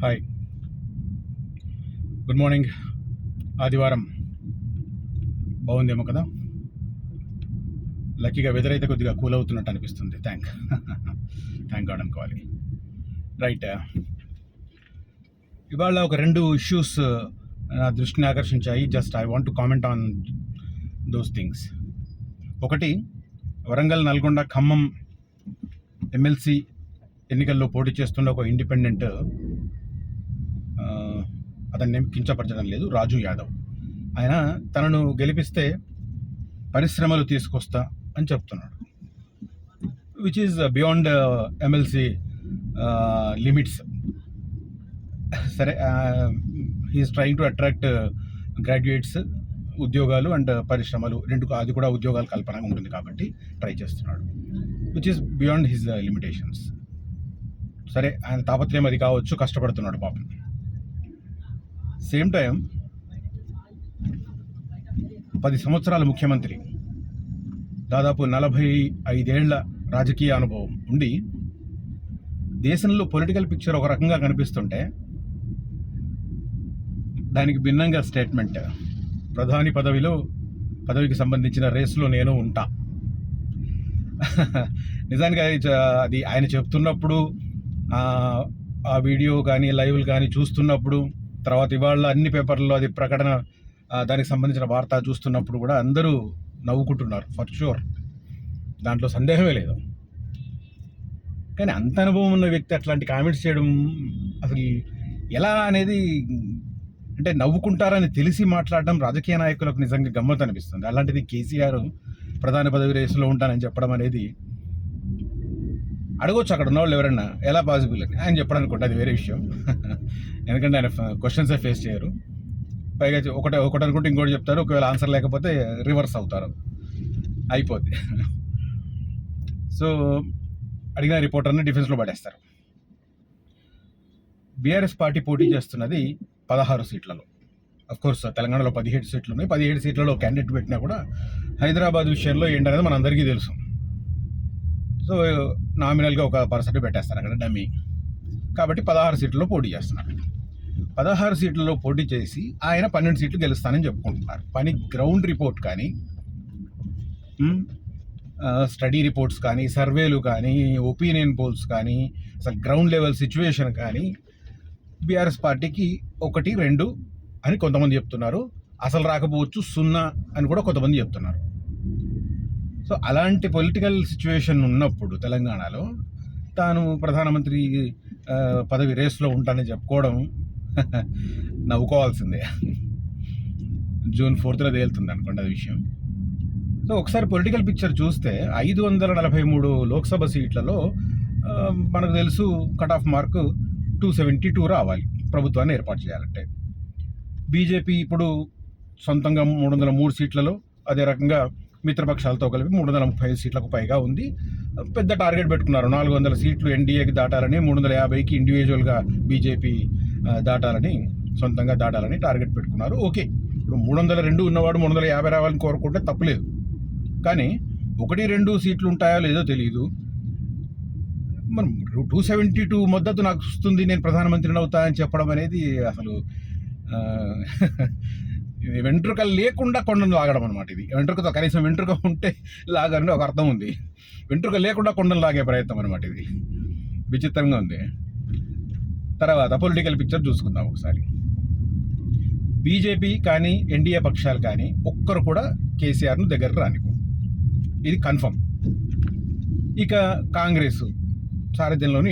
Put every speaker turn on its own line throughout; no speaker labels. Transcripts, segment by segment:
Hi, good morning. ఆదివారం బాగుందేమో కదా. లక్కీగా వెదర్ అయితే కొద్దిగా కూల్ అవుతున్నట్టు అనిపిస్తుంది. థ్యాంక్ గాడ్ అనుకోవాలి. రైట్, ఇవాళ ఒక 2 ఇష్యూస్ నా దృష్టిని ఆకర్షించాయి. Just I want to comment on those things. ఒకటి, వరంగల్, నల్గొండ, ఖమ్మం ఎమ్మెల్సీ ఎన్నికల్లో పోటీ చేస్తున్న ఒక ఇండిపెండెంట్, అతన్ని కించపరచడం లేదు, రాజు యాదవ్. ఆయన తనను గెలిపిస్తే పరిశ్రమలు తీసుకొస్తా అని చెప్తున్నాడు, which is beyond MLC limits. సరే, he's trying to attract graduates, ఉద్యోగాలు అండ్ పరిశ్రమలు రెండు, అది కూడా ఉద్యోగాల కల్పన ఉంటుంది కాబట్టి ట్రై చేస్తున్నాడు, which is beyond his limitations. సరే, ఆయన తాపత్రయం అది కావచ్చు, కష్టపడుతున్నాడు పాపం. సేమ్ టైం 10 సంవత్సరాల ముఖ్యమంత్రి, దాదాపు 45 ఏళ్ల రాజకీయ అనుభవం ఉండి దేశంలో పొలిటికల్ పిక్చర్ ఒక రకంగా కనిపిస్తుంటే దానికి భిన్నంగా స్టేట్మెంట్, ప్రధాని పదవికి సంబంధించిన రేసులో నేను ఉంటా. నిజానికి అది ఆయన చెప్తున్నప్పుడు, ఆ వీడియో కానీ లైవ్లు కానీ చూస్తున్నప్పుడు, తర్వాత ఇవాళ అన్ని పేపర్లలో అది ప్రకటన, దానికి సంబంధించిన వార్త చూస్తున్నప్పుడు కూడా అందరూ నవ్వుకుంటున్నారు, ఫర్ షూర్, దాంట్లో సందేహమే లేదు. కానీ అంత అనుభవం ఉన్న వ్యక్తి అట్లాంటి కామెంట్స్ చేయడం అసలు ఎలా అనేది, అంటే నవ్వుకుంటారని తెలిసి మాట్లాడడం రాజకీయ నాయకులకు నిజంగా గమ్మత్తు అనిపిస్తుంది. అలాంటిది కేసీఆర్ ప్రధాని పదవి రేసులో ఉంటానని చెప్పడం అనేది, అడగొచ్చు అక్కడ ఉన్నవాళ్ళు ఎవరన్నా ఎలా పాసిబుల్ అని. ఆయన చెప్పడం అనుకుంటే అది వేరే విషయం, ఎందుకంటే ఆయన క్వశ్చన్సే ఫేస్ చేయరు. పైగా ఒకటి అనుకుంటే ఇంకోటి చెప్తారు, ఒకవేళ ఆన్సర్ లేకపోతే రివర్స్ అవుతారు, అయిపోద్ది. సో అడిగిన రిపోర్టర్ని డిఫెన్స్లో పడేస్తారు. బీఆర్ఎస్ పార్టీ పోటీ చేస్తున్నది 16 సీట్లలో. అఫ్కోర్స్ తెలంగాణలో 17 సీట్లు ఉన్నాయి. 17 సీట్లలో క్యాండిడేట్ పెట్టినా కూడా హైదరాబాద్ విషయంలో ఏంటనేది మనందరికీ తెలుసు. సో నామినల్గా ఒక పర్సెంట్ పెట్టేస్తారు అక్కడ, డమ్మీ. కాబట్టి 16 సీట్లలో పోటీ చేస్తున్నారు. 16 సీట్లలో పోటీ చేసి ఆయన 12 సీట్లు గెలుస్తానని చెప్పుకుంటున్నారు. పని గ్రౌండ్ రిపోర్ట్ కానీ, స్టడీ రిపోర్ట్స్ కానీ, సర్వేలు కానీ, ఒపీనియన్ పోల్స్ కానీ, అసలు గ్రౌండ్ లెవెల్ సిచ్యువేషన్ కానీ బీఆర్ఎస్ పార్టీకి 1, 2 అని కొంతమంది చెప్తున్నారు. అసలు రాకపోవచ్చు, 0 అని కూడా కొంతమంది చెప్తున్నారు. సో అలాంటి పొలిటికల్ సిచ్యువేషన్ ఉన్నప్పుడు తెలంగాణలో తాను ప్రధానమంత్రి పదవి రేసులో ఉంటానని చెప్పుకోవడం నవ్వుకోవాల్సిందే. జూన్ 4th తేలుతుంది అనుకోండి అది విషయం. సో ఒకసారి పొలిటికల్ పిక్చర్ చూస్తే 543 లోక్సభ సీట్లలో మనకు తెలుసు కట్ ఆఫ్ మార్క్ 272 రావాలి ప్రభుత్వాన్ని ఏర్పాటు చేయాలంటే. బీజేపీ ఇప్పుడు సొంతంగా 303 సీట్లలో, అదే రకంగా మిత్రపక్షాలతో కలిపి 335 సీట్లకు పైగా ఉంది. పెద్ద టార్గెట్ పెట్టుకున్నారు, 400 సీట్లు ఎన్డీఏకి దాటాలని, 350కి ఇండివిజువల్గా బీజేపీ దాటాలని, సొంతంగా దాటాలని టార్గెట్ పెట్టుకున్నారు. ఓకే, ఇప్పుడు 302 ఉన్నవాడు 350 రావాలని కోరుకుంటే తప్పులేదు. కానీ 1-2 సీట్లు ఉంటాయో లేదో తెలియదు. మనం 272 మద్దతు నాకు వస్తుంది, నేను ప్రధానమంత్రిని అవుతా అని చెప్పడం అనేది అసలు వెంట్రుకలు లేకుండా కొండను లాగడం అనమాట. ఇది వెంట్రుకతో, కనీసం వెంట్రుక ఉంటే లాగని ఒక అర్థం ఉంది, వెంట్రుక లేకుండా కొండను లాగే ప్రయత్నం అనమాట. ఇది విచిత్రంగా ఉంది. తర్వాత పొలిటికల్ పిక్చర్ చూసుకుందాం ఒకసారి. బీజేపీ కానీ ఎన్డీఏ పక్షాలు కానీ ఒక్కరు కూడా కేసీఆర్ను దగ్గర రానివ్వు, ఇది కన్ఫర్మ్. ఇక కాంగ్రెస్ సారథ్యంలోని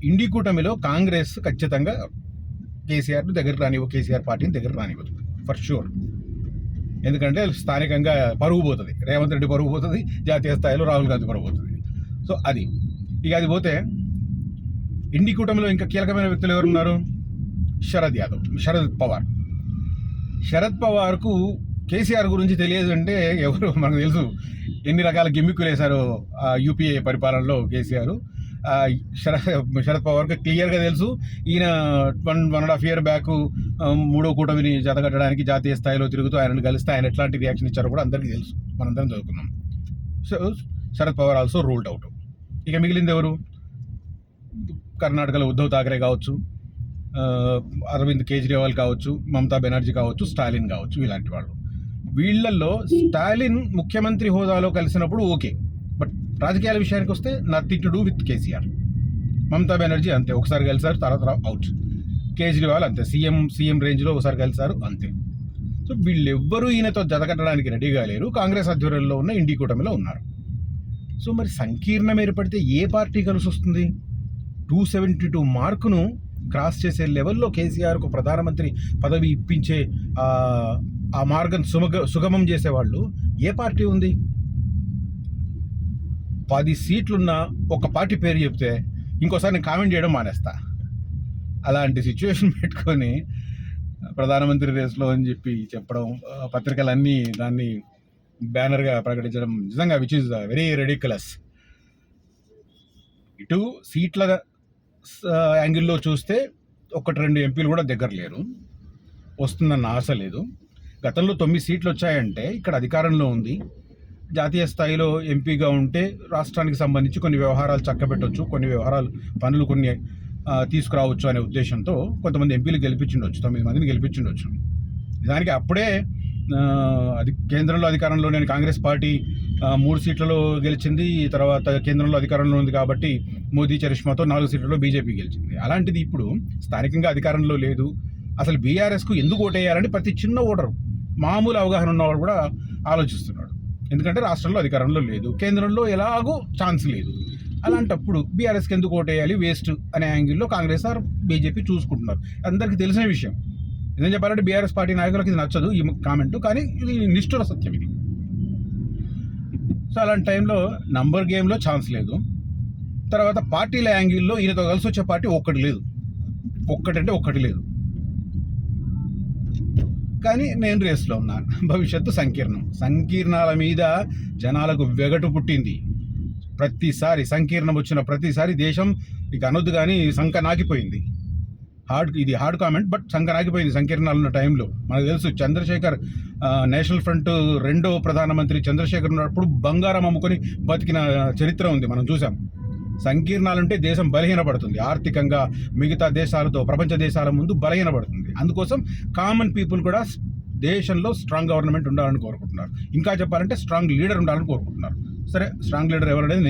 ఇండి కూటమిలో కాంగ్రెస్ ఖచ్చితంగా కేసీఆర్ను దగ్గర రానివ్వు, కేసీఆర్ పార్టీని దగ్గర రానివ్వదు ఫర్ షూర్. ఎందుకంటే స్థానికంగా పరుగు పోతుంది, రేవంత్ రెడ్డి పరుగు పోతుంది, జాతీయ స్థాయిలో రాహుల్ గాంధీ పరుగు పోతుంది. సో అది ఇక అది పోతే ఇండి కూటమిలో ఇంకా కీలకమైన వ్యక్తులు ఎవరున్నారు? శరద్ పవార్కు కేసీఆర్ గురించి తెలియదు అంటే ఎవరు మనకు తెలుసు. ఎన్ని రకాల గిమ్మిక్కులు వేశారో యూపీఏ పరిపాలనలో కేసీఆర్. శరద్ పవార్కి క్లియర్గా తెలుసు, ఈయన 1.5 year బ్యాక్ 3వ కూటమిని జతగట్టడానికి జాతీయ స్థాయిలో తిరుగుతూ ఆయనను కలిస్తే ఆయన ఎట్లాంటి రియాక్షన్ ఇచ్చారో కూడా అందరికీ తెలుసు, మనందరం చదువుకున్నాం. So Sharad Pawar also ruled out. ఇక మిగిలింది ఎవరు? కర్ణాటకలో ఉద్ధవ్ ఠాకరే కావచ్చు, అరవింద్ కేజ్రీవాల్ కావచ్చు, మమతా బెనర్జీ కావచ్చు, స్టాలిన్ కావచ్చు, ఇలాంటి వాళ్ళు. వీళ్ళల్లో స్టాలిన్ ముఖ్యమంత్రి హోదాలో కలిసినప్పుడు ఓకే, బట్ రాజకీయాల విషయానికి వస్తే nothing to do with KCR. Mamata Banerjee అంతే, ఒకసారి కలిసారు, తర్వాత అవుట్. కేజ్రీవాల్ అంతే, సీఎం రేంజ్లో ఒకసారి కలిసారు, అంతే. సో వీళ్ళెవ్వరూ ఈయనతో జతకట్టడానికి రెడీగా లేరు. కాంగ్రెస్ ఆధ్వర్యంలో ఉన్న ఇండి కూటమిలో ఉన్నారు. సో మరి సంకీర్ణం ఏర్పడితే ఏ పార్టీ కలిసి వస్తుంది? 272 మార్కును క్రాస్ చేసే లెవెల్లో కేసీఆర్కు ప్రధానమంత్రి పదవి ఇప్పించే ఆ మార్గం సుగమం చేసేవాళ్ళు ఏ పార్టీ ఉంది? 10 సీట్లున్న ఒక పార్టీ పేరు చెప్తే ఇంకోసారి నేను కామెంట్ చేయడం మానేస్తా. అలాంటి సిచ్యువేషన్ పెట్టుకొని ప్రధానమంత్రి రేస్లో అని చెప్పి చెప్పడం, పత్రికలన్నీ దాన్ని బ్యానర్గా ప్రకటించడం నిజంగా విచ్ ఈజ్ వెరీ రెడిక్యులస్. ఇటు సీట్ల యాంగిల్లో చూస్తే 1-2 ఎంపీలు కూడా దగ్గర లేరు, వస్తుందన్న ఆశ లేదు. గతంలో 9 సీట్లు వచ్చాయంటే ఇక్కడ అధికారంలో ఉంది, జాతీయ స్థాయిలో ఎంపీగా ఉంటే రాష్ట్రానికి సంబంధించి కొన్ని వ్యవహారాలు చక్కబెట్టవచ్చు, కొన్ని పనులు కొన్ని తీసుకురావచ్చు అనే ఉద్దేశంతో కొంతమంది ఎంపీలు గెలిపించుండొచ్చు, 9 మందిని గెలిపించుండొచ్చు. దానికి అప్పుడే కేంద్రంలో అధికారంలో నేను కాంగ్రెస్ పార్టీ 3 సీట్లలో గెలిచింది, తర్వాత కేంద్రంలో అధికారంలో ఉంది కాబట్టి మోదీ చరిష్మాతో 4 సీట్లలో బీజేపీ గెలిచింది. అలాంటిది ఇప్పుడు స్థానికంగా అధికారంలో లేదు. అసలు బీఆర్ఎస్కు ఎందుకు ఓటేయాలని ప్రతి చిన్న ఓటరు, మామూలు అవగాహన ఉన్నవాడు కూడా ఆలోచిస్తున్నాడు. ఎందుకంటే రాష్ట్రంలో అధికారంలో లేదు, కేంద్రంలో ఎలాగో ఛాన్స్ లేదు. అలాంటప్పుడు బీఆర్ఎస్కి ఎందుకు ఓటేయాలి, వేస్ట్ అనే యాంగిల్లో కాంగ్రెస్ ఆర్ బీజేపీ చూసుకుంటున్నారు. అందరికీ తెలిసిన విషయం. ఏం చెప్పాలంటే బీఆర్ఎస్ పార్టీ నాయకులకు ఇది నచ్చదు ఈ కామెంట్, కానీ ఇది నిష్ఠుర సత్యం ఇది. సో అలాంటి టైంలో నంబర్ గేమ్లో ఛాన్స్ లేదు. తర్వాత పార్టీల యాంగిల్లో ఈయనతో కలిసి వచ్చే పార్టీ ఒక్కటి లేదు. కానీ నేను రేస్లో ఉన్నాను. భవిష్యత్తు సంకీర్ణాల మీద జనాలకు వెగటు పుట్టింది. ప్రతిసారి సంకీర్ణం వచ్చిన ప్రతిసారి దేశం ఇక అనొద్దు కానీ సంక నాకిపోయింది. ఇది హార్డ్ కామెంట్, బట్ సంక నాకిపోయింది సంకీర్ణాలు ఉన్న టైంలో. మనకు తెలుసు చంద్రశేఖర్ నేషనల్ ఫ్రంట్ 2వ ప్రధానమంత్రి చంద్రశేఖర్ ఉన్నప్పుడు బంగారం అమ్ముకొని బతికిన చరిత్ర ఉంది, మనం చూసాం. సంకీర్ణాలుంటే దేశం బలహీనపడుతుంది, ఆర్థికంగా మిగతా దేశాలతో, ప్రపంచ దేశాల ముందు బలహీనపడుతుంది. అందుకోసం కామన్ పీపుల్ కూడా దేశంలో స్ట్రాంగ్ గవర్నమెంట్ ఉండాలని కోరుకుంటున్నారు. ఇంకా చెప్పాలంటే స్ట్రాంగ్ లీడర్ ఉండాలని కోరుకుంటున్నారు. సరే, స్ట్రాంగ్ లీడర్ ఎవరనేది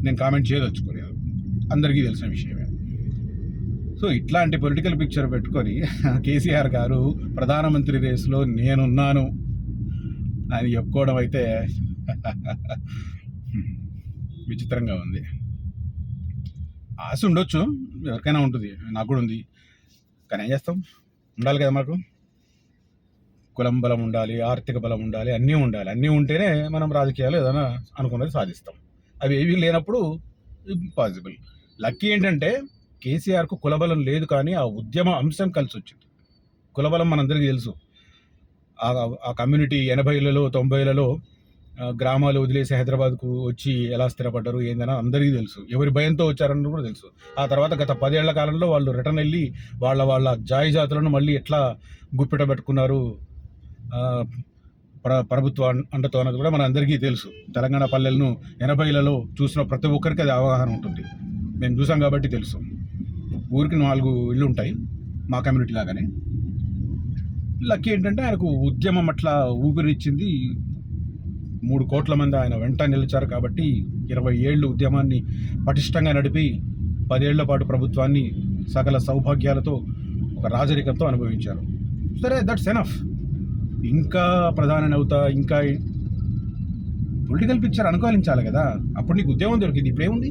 నేను కామెంట్ చేయదలుచుకోలేదు, అందరికీ తెలిసిన విషయమే. సో ఇట్లాంటి పొలిటికల్ పిక్చర్ పెట్టుకొని కేసీఆర్ గారు ప్రధానమంత్రి రేసులో నేనున్నాను అని చెప్పుకోవడం అయితే విచిత్రంగా ఉంది. ఆశ ఉండొచ్చు, ఎవరికైనా ఉంటుంది, నాకు కూడా ఉంది. కానీ ఏం చేస్తాం, ఉండాలి కదా మనకు. కులం బలం ఉండాలి, ఆర్థిక బలం ఉండాలి, అన్నీ ఉంటేనే మనం రాజకీయాలు ఏదైనా అనుకున్నది సాధిస్తాం. అవి ఏవి లేనప్పుడు ఇంపాసిబుల్. లక్కీ ఏంటంటే కేసీఆర్కు కులబలం లేదు, కానీ ఆ ఉద్యమ అంశం కలిసి వచ్చింది. కులబలం మనందరికీ తెలుసు. ఆ కమ్యూనిటీ 80లలో 90లలో గ్రామాలు వదిలేసి హైదరాబాద్కు వచ్చి ఎలా స్థిరపడ్డారు ఏందని అందరికీ తెలుసు. ఎవరి భయంతో వచ్చారని కూడా తెలుసు. ఆ తర్వాత గత 10 ఏళ్ల కాలంలో వాళ్ళు రిటర్న్ వెళ్ళి వాళ్ళ జాతులను మళ్ళీ ఎట్లా గుప్పిట పెట్టుకున్నారు ప్రభుత్వ అండతో అన్నది కూడా మన అందరికీ తెలుసు. తెలంగాణ పల్లెలను 80లలో చూసిన ప్రతి ఒక్కరికి అది అవగాహన ఉంటుంది. మేము చూసాం కాబట్టి తెలుసు. ఊరికి 4 ఇళ్ళు ఉంటాయి మా కమ్యూనిటీ లాగానే. లక్కీ ఏంటంటే ఆయనకు ఉద్యమం అట్లా ఊపిరిచ్చింది. 3 కోట్ల మంది ఆయన వెంట నిలిచారు కాబట్టి 20 ఏళ్ళు ఉద్యమాన్ని పటిష్టంగా నడిపి 10 ఏళ్ల పాటు ప్రభుత్వాన్ని సకల సౌభాగ్యాలతో ఒక రాజరికంతో అనుభవించారు. సరే, దట్స్ ఎనఫ్. ఇంకా ప్రధాని అవుతా, ఇంకా పొలిటికల్ పిక్చర్ అనుకూలించాలి కదా, అప్పుడు నీకు ఉద్యమం దొరికింది. ఇప్పుడేముంది,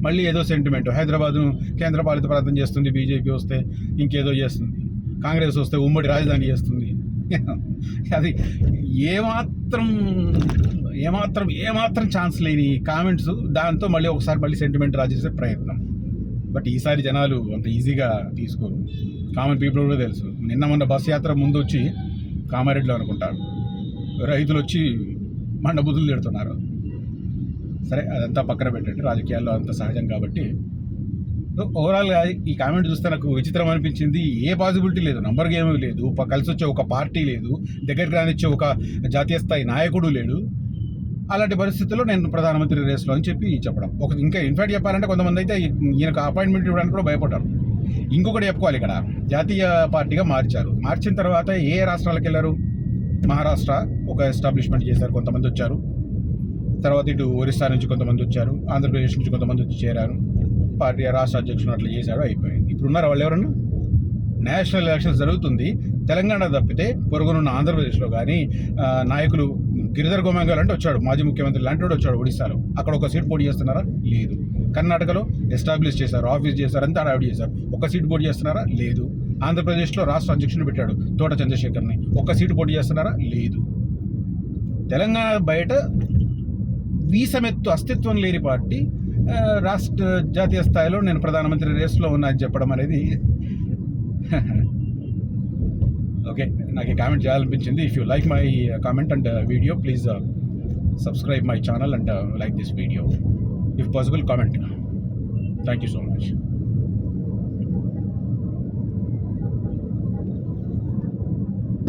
మళ్ళీ ఏదో సెంటిమెంట్. హైదరాబాద్ను కేంద్రపాలిత ప్రాంతం చేస్తుంది బీజేపీ, వస్తే ఇంకేదో చేస్తుంది, కాంగ్రెస్ వస్తే ఉమ్మడి రాజధాని చేస్తుంది. అది ఏమాత్రం ఛాన్స్ లేని కామెంట్స్. దాంతో మళ్ళీ సెంటిమెంట్ రాజేసే ప్రయత్నం. బట్ ఈసారి జనాలు అంత ఈజీగా తీసుకోరు. కామన్ పీపుల్ కూడా తెలుసు. మొన్న బస్ యాత్ర ముందు వచ్చి కామారెడ్డిలో అనుకుంటారు రైతులు వచ్చి మండబుద్ధులు తిడుతున్నారు. సరే, అదంతా పక్కన పెట్టండి, రాజకీయాల్లో అంత సహజం కాబట్టి. ఓవరాల్గా ఈ కామెంట్ చూస్తే నాకు విచిత్రం అనిపించింది. ఏ పాసిబిలిటీ లేదు, నంబర్ గేమ్ లేదు, కలిసి వచ్చే ఒక పార్టీ లేదు, దగ్గరికి రానిచ్చే ఒక జాతీయ స్థాయి నాయకుడు లేడు. అలాంటి పరిస్థితుల్లో నేను ప్రధానమంత్రి రేస్లో అని చెప్పి చెప్పడం. ఇంకా ఇన్ఫాక్ట్ చెప్పాలంటే కొంతమంది అయితే ఈయనకు అపాయింట్మెంట్ ఇవ్వడానికి కూడా భయపడ్డారు. ఇంకొకటి చెప్పుకోవాలి, ఇక్కడ జాతీయ పార్టీగా మార్చిన తర్వాత ఏ రాష్ట్రాలకు వెళ్ళారు? మహారాష్ట్ర ఒక ఎస్టాబ్లిష్మెంట్ చేశారు, కొంతమంది వచ్చారు. తర్వాత ఇటు ఒరిస్సా నుంచి కొంతమంది వచ్చారు, ఆంధ్రప్రదేశ్ నుంచి కొంతమంది వచ్చి చేరారు. పార్టీ రాష్ట్ర అధ్యక్షుడు అట్లా చేశాడు, అయిపోయింది. ఇప్పుడున్నారు వాళ్ళు ఎవరన్నా? నేషనల్ ఎలక్షన్స్ జరుగుతుంది, తెలంగాణ తప్పితే పొరుగునున్న ఆంధ్రప్రదేశ్లో కానీ నాయకులు గిరిధర్ గోమాంగల్ అంటే వచ్చాడు, మాజీ ముఖ్యమంత్రి లాంటి వాడు వచ్చాడు ఒడిశాలో, అక్కడ ఒక సీట్ పోటీ చేస్తున్నారా? లేదు. కర్ణాటకలో ఎస్టాబ్లిష్ చేశారు, ఆఫీస్ చేశారు, అంతా అడావిడ్ చేశారు, ఒక సీట్ పోటీ చేస్తున్నారా? లేదు. ఆంధ్రప్రదేశ్లో రాష్ట్ర అధ్యక్షుడు పెట్టాడు తోట చంద్రశేఖర్ని, ఒక్క సీటు పోటీ చేస్తున్నారా? లేదు. తెలంగాణ బయట వీసమెత్తు అస్తిత్వం లేని పార్టీ రాష్ట్ర జాతీయ స్థాయిలో నేను ప్రధానమంత్రి రేస్లో ఉన్నా అని చెప్పడం అనేది ఓకే, నాకు ఈ కామెంట్ చేయాలనిపించింది. If you like my comment and video, please subscribe my channel and like this video. If possible, comment. Thank you so much.